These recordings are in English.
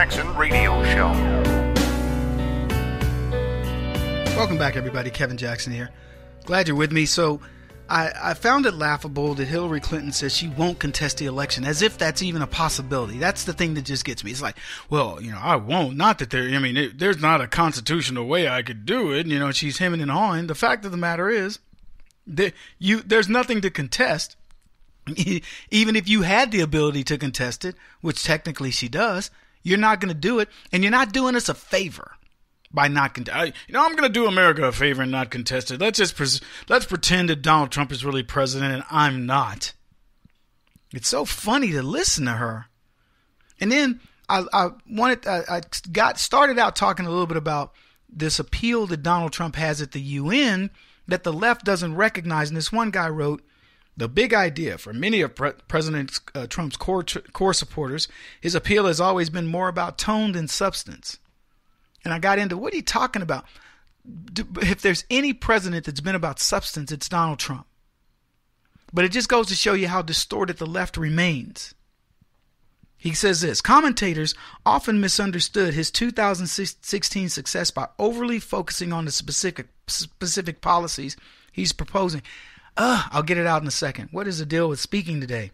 Jackson Radio Show. Welcome back, everybody. Kevin Jackson here. Glad you're with me. So I found it laughable that Hillary Clinton says she won't contest the election, as if that's even a possibility. That's the thing that just gets me. It's like, well, I won't. Not that there's not a constitutional way I could do it. She's hemming and hawing. The fact of the matter is that there's nothing to contest. Even if you had the ability to contest it, which technically she does, you're not going to do it, and you're not doing us a favor by not I'm going to do America a favor and not contest it. Let's pretend that Donald Trump is really president and I'm not. It's so funny to listen to her. And then I started out talking a little bit about this appeal that Donald Trump has at the UN that the left doesn't recognize. And this one guy wrote, the big idea for many of President Trump's core supporters, his appeal has always been more about tone than substance. And I got into, what are you talking about? If there's any president that's been about substance, it's Donald Trump. But it just goes to show you how distorted the left remains. He says this: commentators often misunderstood his 2016 success by overly focusing on the specific policies he's proposing. I'll get it out in a second. What is the deal with speaking today?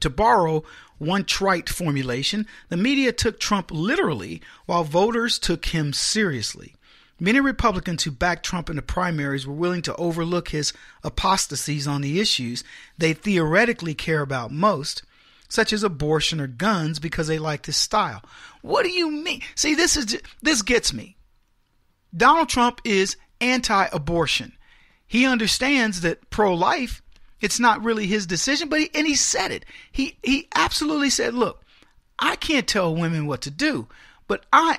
To borrow one trite formulation, the media took Trump literally while voters took him seriously. Many Republicans who backed Trump in the primaries were willing to overlook his apostasies on the issues they theoretically care about most, such as abortion or guns, because they liked his style. What do you mean? See, this gets me. Donald Trump is anti-abortion. He understands that pro-life, it's not really his decision, but he said it. He absolutely said, look, I can't tell women what to do, but I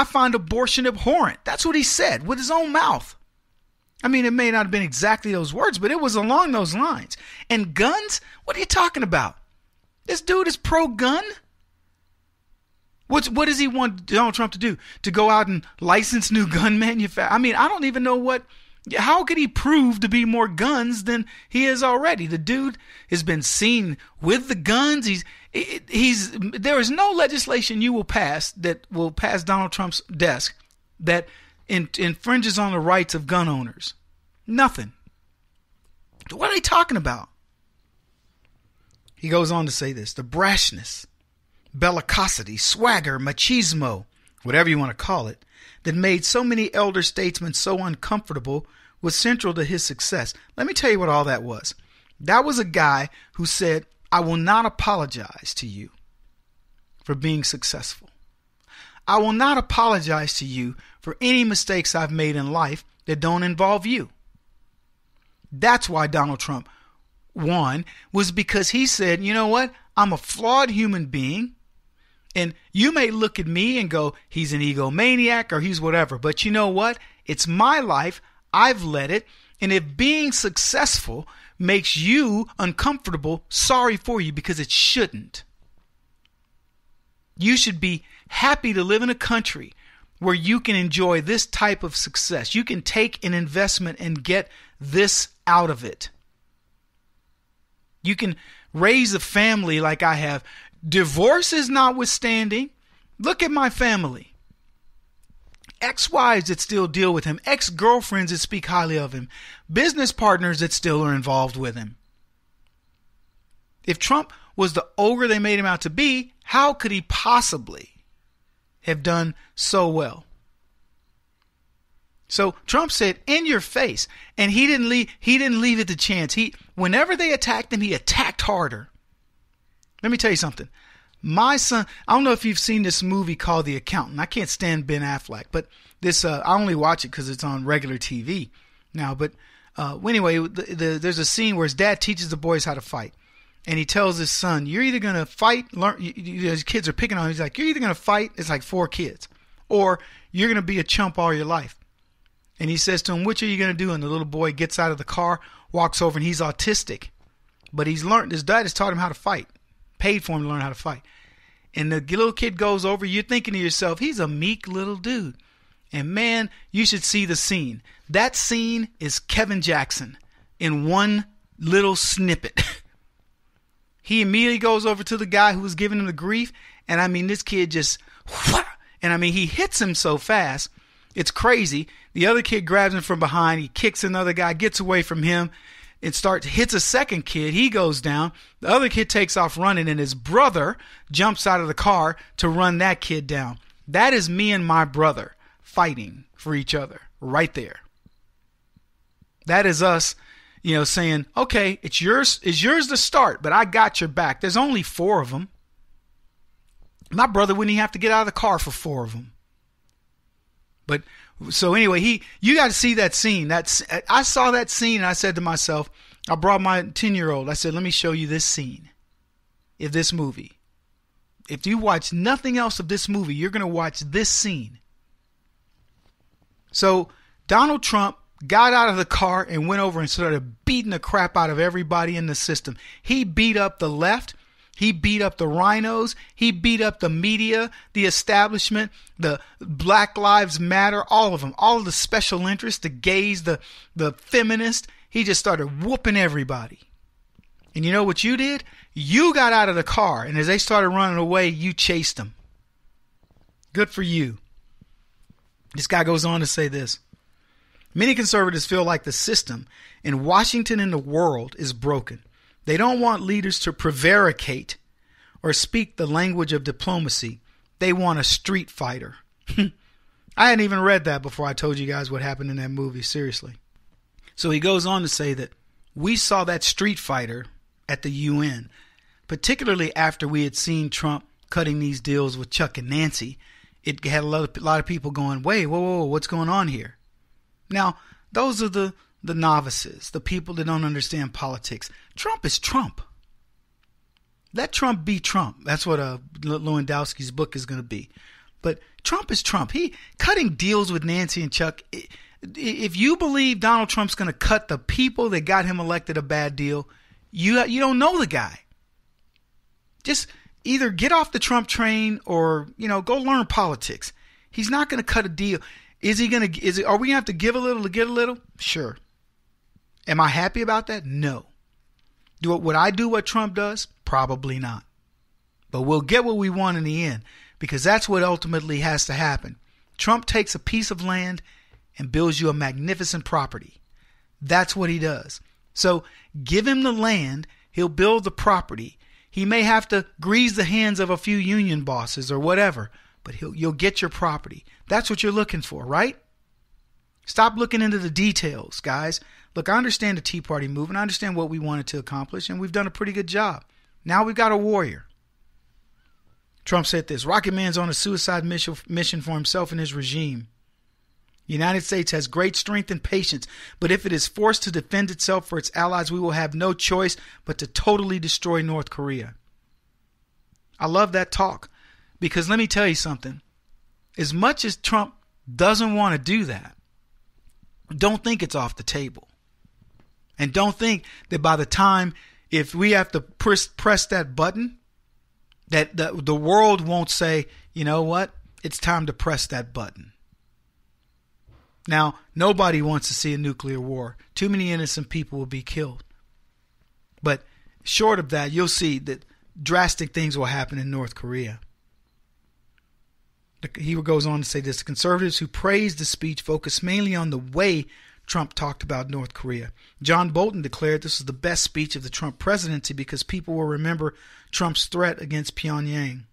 find abortion abhorrent. That's what he said with his own mouth. I mean, it may not have been exactly those words, but it was along those lines. And guns? What are you talking about? This dude is pro-gun? What does he want Donald Trump to do? To go out and license new gun manufacturers? I mean, I don't even know how could he prove to be more guns than he is already? The dude has been seen with the guns. There is no legislation you will pass that will pass Donald Trump's desk that infringes on the rights of gun owners. Nothing. What are they talking about? He goes on to say this: the brashness, bellicosity, swagger, machismo, whatever you want to call it, that made so many elder statesmen so uncomfortable was central to his success. Let me tell you what all that was. That was a guy who said, I will not apologize to you for being successful. I will not apologize to you for any mistakes I've made in life that don't involve you. That's why Donald Trump won, was because he said, you know what? I'm a flawed human being. And you may look at me and go, he's an egomaniac or he's whatever. But you know what? It's my life. I've led it. And if being successful makes you uncomfortable, sorry for you, because it shouldn't. You should be happy to live in a country where you can enjoy this type of success. You can take an investment and get this out of it. You can raise a family like I have. Divorces notwithstanding, look at my family. Ex-wives that still deal with him, ex-girlfriends that speak highly of him, business partners that still are involved with him. If Trump was the ogre they made him out to be, how could he possibly have done so well? So Trump said, in your face, and he didn't leave it to chance. Whenever they attacked him, he attacked harder. Let me tell you something. My son, I don't know if you've seen this movie called The Accountant. I can't stand Ben Affleck, but this, I only watch it because it's on regular TV now. But anyway, there's a scene where his dad teaches the boys how to fight. And he tells his son, you're either going to fight, his kids are picking on him. He's like, you're either going to fight, it's like 4 kids, or you're going to be a chump all your life. And he says to him, which are you going to do? And the little boy gets out of the car, walks over, and he's autistic. But his dad has taught him how to fight. Paid for him to learn how to fight. And the little kid goes over, you're thinking to yourself, he's a meek little dude. And man, you should see the scene. That scene is Kevin Jackson in one little snippet. He immediately goes over to the guy who was giving him the grief, And I mean, this kid just, and I mean, he hits him so fast. It's crazy. The other kid grabs him from behind. He kicks another guy, gets away from him, and hits a second kid. He goes down. The other kid takes off running, and his brother jumps out of the car to run that kid down. That is me and my brother fighting for each other right there. That is us, saying, okay, it's yours to start, but I got your back. There's only 4 of them. My brother wouldn't even have to get out of the car for 4 of them. But so anyway, you got to see that scene. I saw that scene and I said to myself, I brought my 10-year-old. I said, let me show you this scene of this movie. If you watch nothing else of this movie, you're going to watch this scene. So Donald Trump got out of the car and went over and started beating the crap out of everybody in the system. He beat up the left. He beat up the rhinos. He beat up the media, the establishment, the Black Lives Matter, all of them, all of the special interests, the gays, the feminists. He just started whooping everybody. And you know what you did? You got out of the car, and as they started running away, you chased them. Good for you. This guy goes on to say this. Many conservatives feel like the system in Washington and the world is broken. They don't want leaders to prevaricate or speak the language of diplomacy. They want a street fighter. I hadn't even read that before I told you guys what happened in that movie, seriously. So he goes on to say that we saw that street fighter at the UN, particularly after we had seen Trump cutting these deals with Chuck and Nancy. It had a lot of people going, wait, whoa, what's going on here? Now, those are the novices, the people that don't understand politics. Trump is Trump. Let Trump be Trump. That's what Lewandowski's book is going to be. But Trump is Trump. He cutting deals with Nancy and Chuck. If you believe Donald Trump's going to cut the people that got him elected a bad deal, you don't know the guy. Just either get off the Trump train or, go learn politics. He's not going to cut a deal. Are we going to have to give a little to get a little? Sure. Am I happy about that? No. Would I do what Trump does? Probably not. But we'll get what we want in the end, because that's what ultimately has to happen. Trump takes a piece of land and builds you a magnificent property. That's what he does. So give him the land, he'll build the property. He may have to grease the hands of a few union bosses or whatever, but you'll get your property. That's what you're looking for, right? Stop looking into the details, guys. Look, I understand the Tea Party movement. I understand what we wanted to accomplish, and we've done a pretty good job. Now we've got a warrior. Trump said this, Rocket Man's on a suicide mission for himself and his regime. The United States has great strength and patience, but if it is forced to defend itself for its allies, we will have no choice but to totally destroy North Korea. I love that talk, because let me tell you something. As much as Trump doesn't want to do that, don't think it's off the table. And don't think that by the time, if we have to press that button, that the world won't say, you know what, it's time to press that button. Now, nobody wants to see a nuclear war. Too many innocent people will be killed. But short of that, you'll see that drastic things will happen in North Korea. He goes on to say this, conservatives who praised the speech focused mainly on the way Trump talked about North Korea. John Bolton declared this was the best speech of the Trump presidency because people will remember Trump's threat against Pyongyang.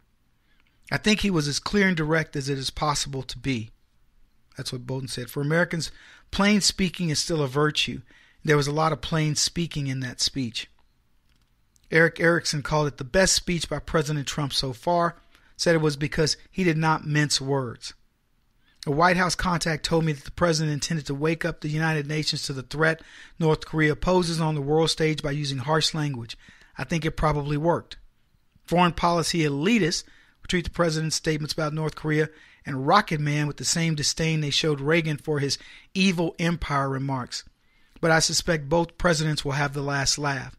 I think he was as clear and direct as it is possible to be. That's what Bolton said. For Americans, plain speaking is still a virtue. There was a lot of plain speaking in that speech. Eric Erickson called it the best speech by President Trump so far, said it was because he did not mince words. A White House contact told me that the president intended to wake up the United Nations to the threat North Korea poses on the world stage by using harsh language. I think it probably worked. Foreign policy elitists treat the president's statements about North Korea and Rocket Man with the same disdain they showed Reagan for his evil empire remarks. But I suspect both presidents will have the last laugh.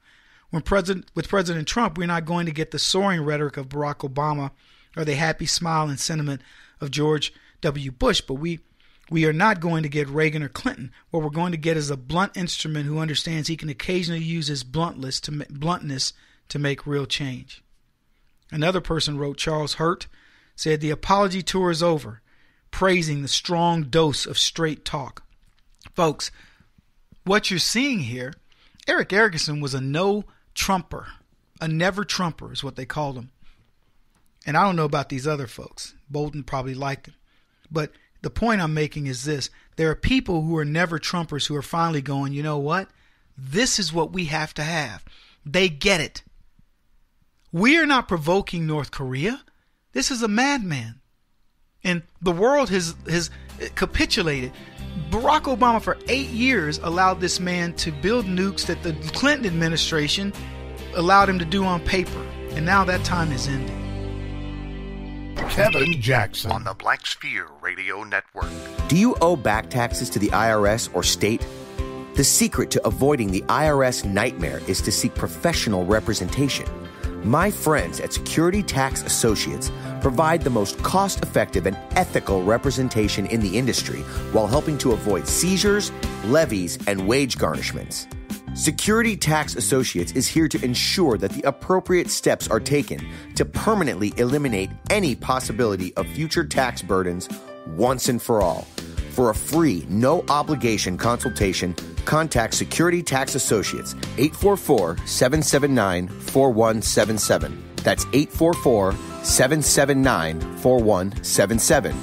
With President Trump, we're not going to get the soaring rhetoric of Barack Obama or the happy smile and sentiment of George W. Bush, but we are not going to get Reagan or Clinton. What we're going to get is a blunt instrument who understands he can occasionally use his bluntness to make real change. Another person wrote, Charles Hurt, said, the apology tour is over, praising the strong dose of straight talk. Folks, what you're seeing here, Eric Erickson was a no-Trumper. A never-Trumper is what they called him. And I don't know about these other folks. Bolton probably liked him. But the point I'm making is this. There are people who are never-Trumpers who are finally going, you know what? This is what we have to have. They get it. We are not provoking North Korea. This is a madman. And the world has capitulated. Barack Obama for 8 years allowed this man to build nukes that the Clinton administration allowed him to do on paper. And now that time is ending. Kevin Jackson on the Black Sphere Radio Network. Do you owe back taxes to the IRS or state? The secret to avoiding the IRS nightmare is to seek professional representation. My friends at Security Tax Associates provide the most cost-effective and ethical representation in the industry while helping to avoid seizures, levies, and wage garnishments. Security Tax Associates is here to ensure that the appropriate steps are taken to permanently eliminate any possibility of future tax burdens once and for all. For a free, no-obligation consultation, contact Security Tax Associates, 844-779-4177. That's 844-779-4177.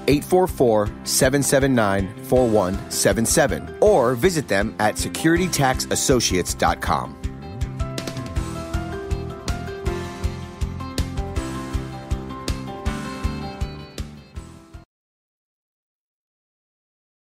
844-779-4177. Or visit them at securitytaxassociates.com.